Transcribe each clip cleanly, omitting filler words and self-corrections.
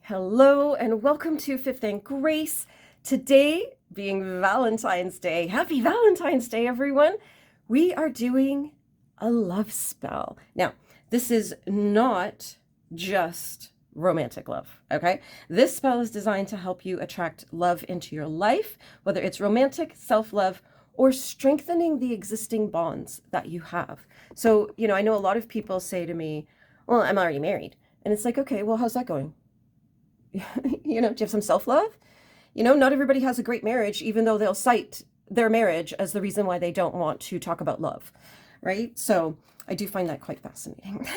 Hello and welcome to Fifth and Grace. Today, being Valentine's Day, happy Valentine's Day, everyone. We are doing a love spell. Now, this is not just romantic love, okay? This spell is designed to help you attract love into your life, whether it's romantic, self-love, or strengthening the existing bonds that you have. So, I know a lot of people say to me, well, I'm already married. And it's like, okay, well, how's that going? Do you have some self-love? Not everybody has a great marriage, even though they'll cite their marriage as the reason why they don't want to talk about love, right? So I do find that quite fascinating.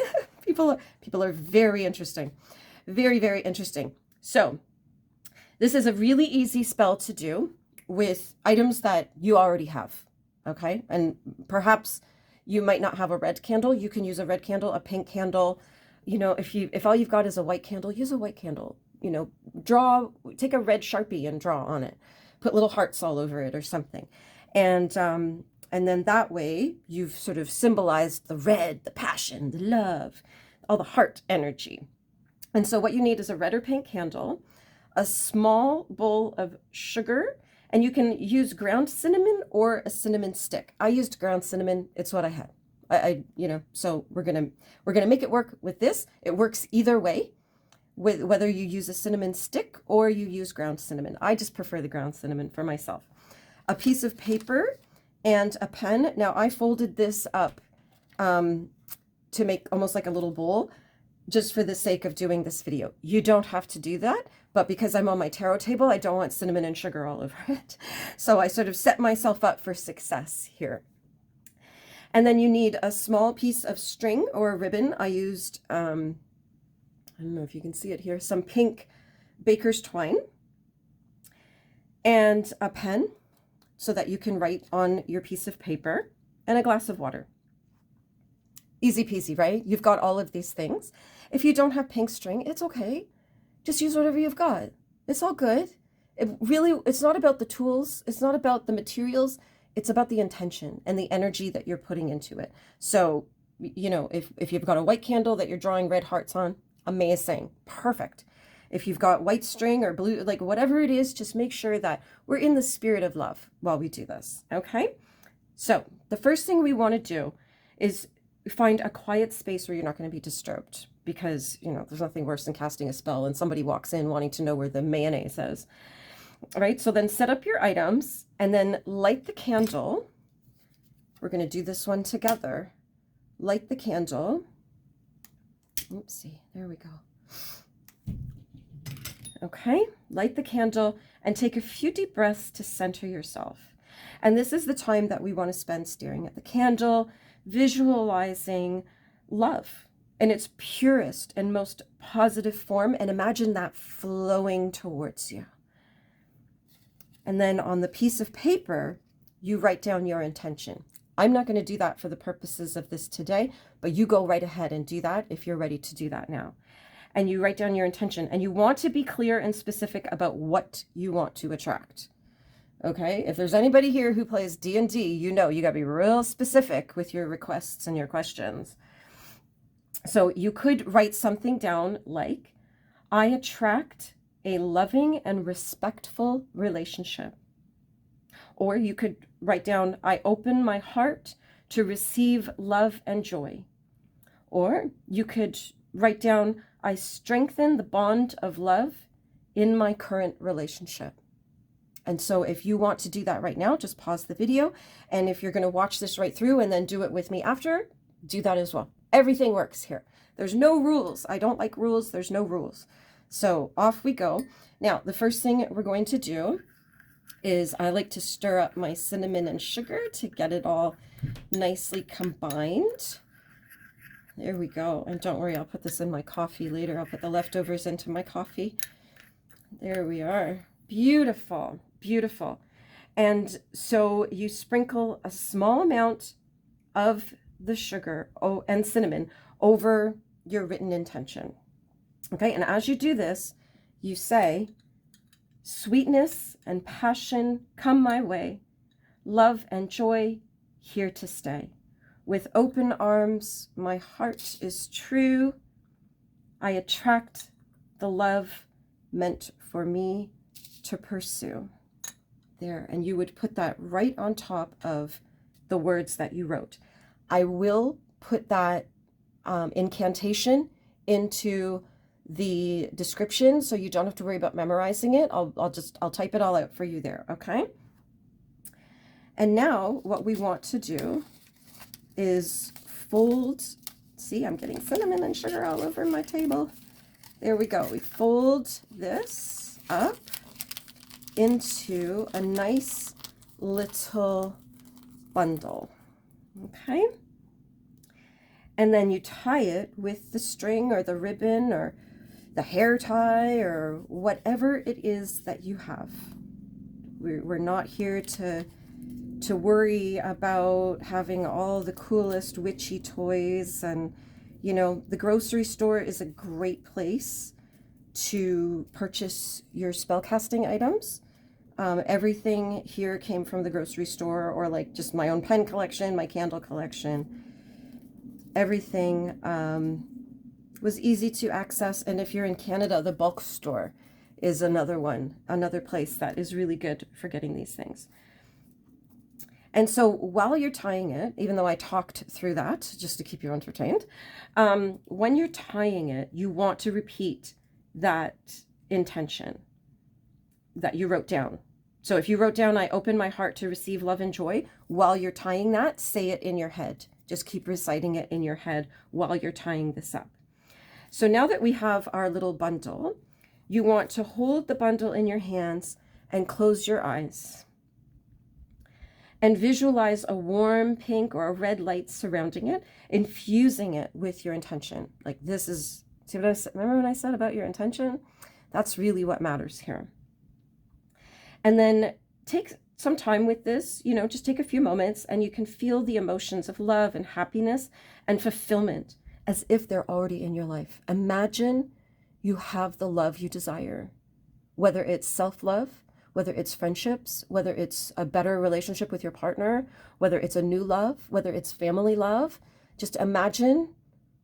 People are very interesting. Very, very interesting. So this is a really easy spell to do with items that you already have, okay? And perhaps you might not have a red candle. You can use a red candle, a pink candle. If all you've got is a white candle, use a white candle. Take a red Sharpie and draw on it. Put little hearts all over it or something. And then that way you've sort of symbolized the red, the passion, the love, all the heart energy. And so what you need is a red or pink candle, a small bowl of sugar, and you can use ground cinnamon or a cinnamon stick. I used ground cinnamon. It's what I had. So we're gonna make it work with this. It works either way, with whether you use a cinnamon stick or you use ground cinnamon. I just prefer the ground cinnamon for myself. A piece of paper and a pen. Now I folded this up to make almost like a little bowl, just for the sake of doing this video. You don't have to do that, but because I'm on my tarot table, I don't want cinnamon and sugar all over it. So I sort of set myself up for success here. And then you need a small piece of string or a ribbon. I used, I don't know if you can see it here, some pink baker's twine, and a pen so that you can write on your piece of paper, and a glass of water. Easy peasy, right? You've got all of these things. If you don't have pink string, it's okay. Just use whatever you've got. It's all good. It's not about the tools. It's not about the materials. It's about the intention and the energy that you're putting into it. So, if you've got a white candle that you're drawing red hearts on, amazing, perfect. If you've got white string or blue, like whatever it is, just make sure that we're in the spirit of love while we do this, okay? So the first thing we want to do is find a quiet space where you're not going to be disturbed, because, there's nothing worse than casting a spell and somebody walks in wanting to know where the mayonnaise is. All right, so then set up your items and then light the candle. We're going to do this one together. Light the candle. Oopsie, there we go. Okay, light the candle and take a few deep breaths to center yourself. And this is the time that we want to spend staring at the candle, visualizing love in its purest and most positive form, and imagine that flowing towards you. And then on the piece of paper, you write down your intention. I'm not going to do that for the purposes of this today, but you go right ahead and do that if you're ready to do that now. And you write down your intention, and you want to be clear and specific about what you want to attract. Okay? If there's anybody here who plays D&D, you got to be real specific with your requests and your questions. So you could write something down like, I attract a loving and respectful relationship. Or you could write down, I open my heart to receive love and joy. Or you could write down, I strengthen the bond of love in my current relationship. And so if you want to do that right now, just pause the video. And if you're going to watch this right through and then do it with me after, do that as well. Everything works here. There's no rules. I don't like rules. There's no rules. So off we go. Now, the first thing we're going to do is I like to stir up my cinnamon and sugar to get it all nicely combined. There we go. And don't worry, I'll put this in my coffee later. I'll put the leftovers into my coffee. There we are. Beautiful, beautiful. And so you sprinkle a small amount of the sugar and cinnamon over your written intention. Okay, and as you do this, you say, sweetness and passion come my way, love and joy here to stay. With open arms, my heart is true. I attract the love meant for me to pursue. There, and you would put that right on top of the words that you wrote. I will put that incantation into the description, so you don't have to worry about memorizing it. I'll type it all out for you there, okay? And now what we want to do is fold, see, I'm getting cinnamon and sugar all over my table. There we go. We fold this up into a nice little bundle, okay? And then you tie it with the string or the ribbon or the hair tie or whatever it is that you have. We're not here to worry about having all the coolest witchy toys. And you know, the grocery store is a great place to purchase your spellcasting items. Everything here came from the grocery store, or like just my own pen collection, my candle collection. Everything was easy to access. And if you're in Canada, the bulk store is another place that is really good for getting these things. And so while you're tying it, even though I talked through that just to keep you entertained, when you're tying it, you want to repeat that intention that you wrote down. So if you wrote down, I open my heart to receive love and joy, while you're tying that, say it in your head. Just keep reciting it in your head while you're tying this up. So now that we have our little bundle, you want to hold the bundle in your hands and close your eyes. And visualize a warm pink or a red light surrounding it, infusing it with your intention. Like this is, see what I said? Remember when I said about your intention? That's really what matters here. And then take some time with this, you know, just take a few moments, and you can feel the emotions of love and happiness and fulfillment as if they're already in your life. Imagine you have the love you desire, whether it's self-love, whether it's friendships, whether it's a better relationship with your partner, whether it's a new love, whether it's family love. Just imagine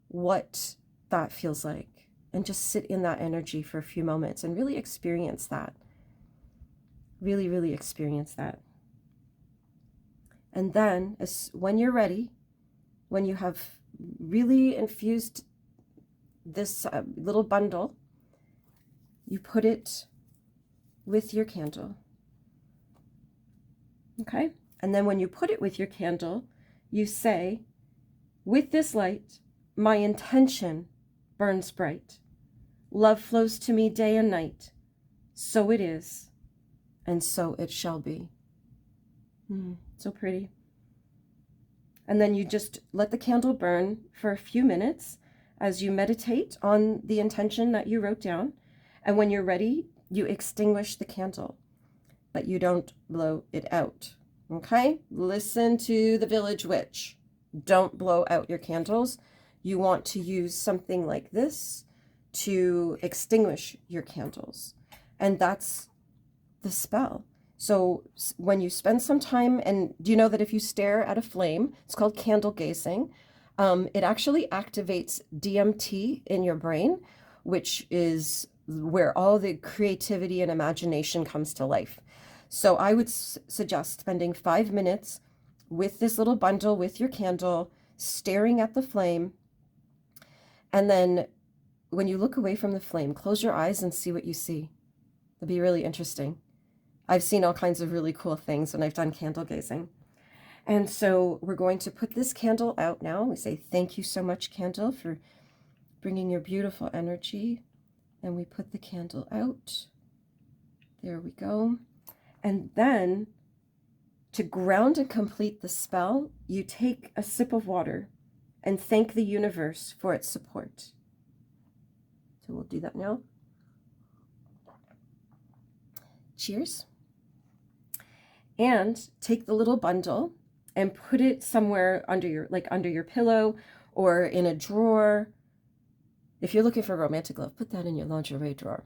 what that feels like, and just sit in that energy for a few moments and really experience that. Really, really experience that. And then when you're ready, when you have really infused this little bundle, you put it with your candle. Okay? And then when you put it with your candle, you say, with this light, my intention burns bright. Love flows to me day and night. So it is, and so it shall be. So pretty. And then you just let the candle burn for a few minutes as you meditate on the intention that you wrote down. And when you're ready, you extinguish the candle, but you don't blow it out. Okay? Listen to the village witch. Don't blow out your candles. You want to use something like this to extinguish your candles. And that's the spell. So when you spend some time, and do you know that if you stare at a flame, it's called candle gazing, it actually activates DMT in your brain, which is where all the creativity and imagination comes to life. So I would suggest spending 5 minutes with this little bundle, with your candle, staring at the flame. And then when you look away from the flame, close your eyes and see what you see. It'll be really interesting. I've seen all kinds of really cool things when I've done candle gazing. And so we're going to put this candle out now. We say, thank you so much, candle, for bringing your beautiful energy. And we put the candle out. There we go. And then to ground and complete the spell, you take a sip of water and thank the universe for its support. So we'll do that now. Cheers. And take the little bundle and put it somewhere under your pillow or in a drawer. If you're looking for romantic love, put that in your lingerie drawer.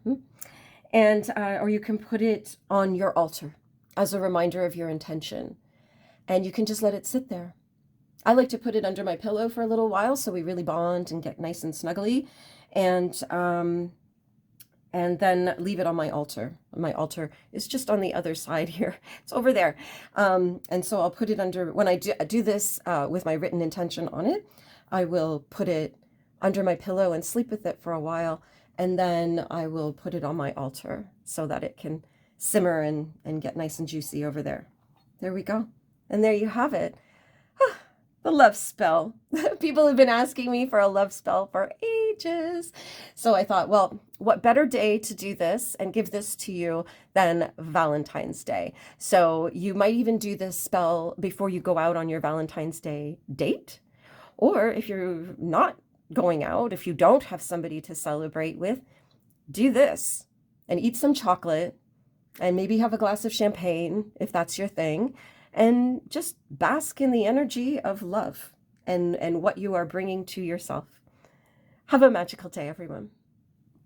And or you can put it on your altar as a reminder of your intention. And you can just let it sit there. I like to put it under my pillow for a little while so we really bond and get nice and snuggly. And and then leave it on my altar. My altar is just on the other side here. It's over there. And so I'll put it under, when I do this with my written intention on it, I will put it under my pillow and sleep with it for a while. And then I will put it on my altar so that it can simmer and get nice and juicy over there. There we go. And there you have it. The love spell. People have been asking me for a love spell for ages. So I thought, well, what better day to do this and give this to you than Valentine's Day? So you might even do this spell before you go out on your Valentine's Day date. Or if you're not going out, if you don't have somebody to celebrate with, do this and eat some chocolate and maybe have a glass of champagne if that's your thing. And just bask in the energy of love and what you are bringing to yourself. Have a magical day, everyone.